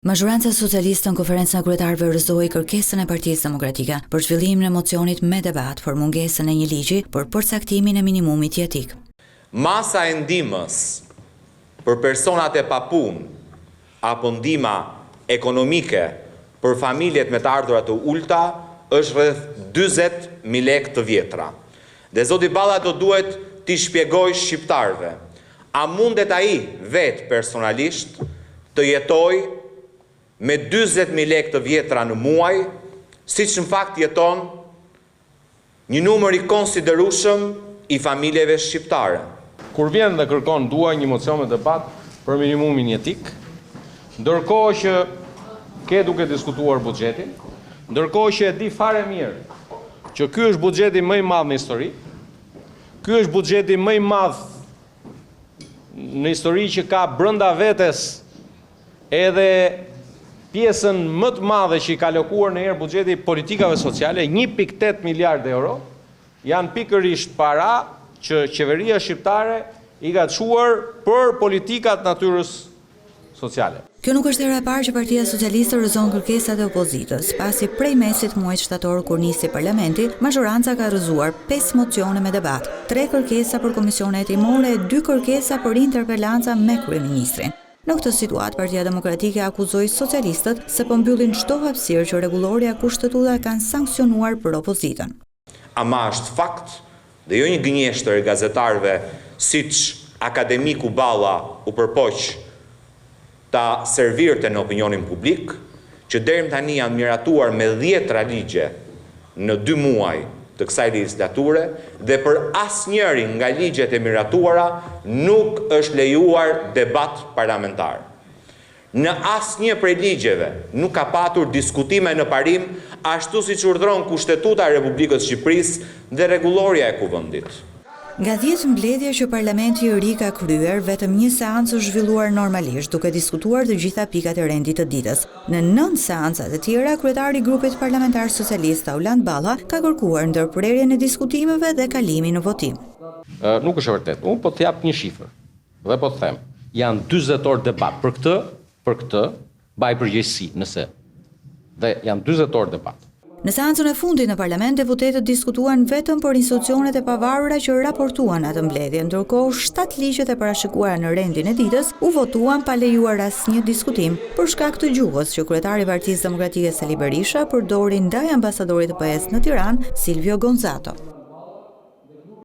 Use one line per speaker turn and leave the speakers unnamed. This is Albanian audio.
Mazhoranca socialiste në konferencën e kryetarëve rrëzoi kërkesën e Partisë Demokratike për zhvillimin e mocionit me debat për mungesën e një ligji për përcaktimin e minimumit jetik.
Masa e ndihmës për personat e papunë apo ndihma ekonomike për familjet me të ardhurat të ulta është rreth 40.000 lekë të vjetra. Dhe zoti Balla do duhet t'i shpjegoj shqiptarëve, a mundet ai vetë personalisht të jetojë me 40.000 lekë të vjetra në muaj, siç në fakt jeton një numër i konsiderueshëm i familjeve shqiptare.
Kur vjen dhe kërkon dua një mocion me debat për minimumin jetik, ndërkohë që ke duke diskutuar buxhetin, ndërkohë që e di fare mirë që ky është buxheti më i madh në histori, ky është buxheti më i madh në histori që ka brenda vetes edhe pjesën më të madhe që i ka alokuar në herë buxheti politikave sociale, 1.8 miliard euro, janë pikërisht para që qeveria shqiptare i ka çuar për politikat natyrës sociale.
Kjo nuk është hera e parë që Partia Socialiste rrëzon kërkesat e opozitës, pasi prej mesit muajit shtator kur nisi parlamenti, mazhoranca ka rrëzuar 5 mocione me debat, 3 kërkesa për komisione hetimore e 2 kërkesa për interpelanca me kryeministrin. Në këtë situatë, Partia Demokratike akuzoi socialistët se po mbyllin çdo hapësirë që rregulloria kushtetuta kanë sankcionuar për opozitën.
Ama është fakt dhe jo një gënjeshtër e gazetarëve, siç akademiku Balla u përpoq ta servirte në opinionin publik, që deri tani janë miratuar me 10 ligje në 2 muaj të kësaj legislature dhe për asnjërin nga ligjet e miratuara nuk është lejuar debat parlamentar. Në asnjë prej ligjeve nuk ka patur diskutime në parim, ashtu siç urdhëron Kushtetuta e Republikës së Shqipërisë dhe rregulloria e kuvendit.
Nga 10 mbledhje që parlamenti i ri ka kryer, vetëm një seancë është zhvilluar normalisht, duke diskutuar të gjitha pikat e rendit të ditës. Në 9 seancat e tjera, kryetari i grupit parlamentar socialist Auland Balla ka kërkuar ndërprerjen e diskutimeve dhe kalimin në votim.
Nuk është e vërtetë. Unë po të jap një shifër dhe po të them, janë 40 orë debat për këtë baj përgjegjësi nëse. Dhe janë 40 orë debat.
Në seancën e fundit në parlament, deputetët diskutuan vetëm për institucionet e pavarura që raportuan atë mbledhje, ndërkohë 7 ligjet e parashikuara në rendin e ditës u votuan pa lejuar asnjë diskutim për shkak të gjuhës që kryetari i Partisë Demokratike Sali Berisha përdori ndaj ambasadorit të PS në Tiranë, Silvio Gonzato.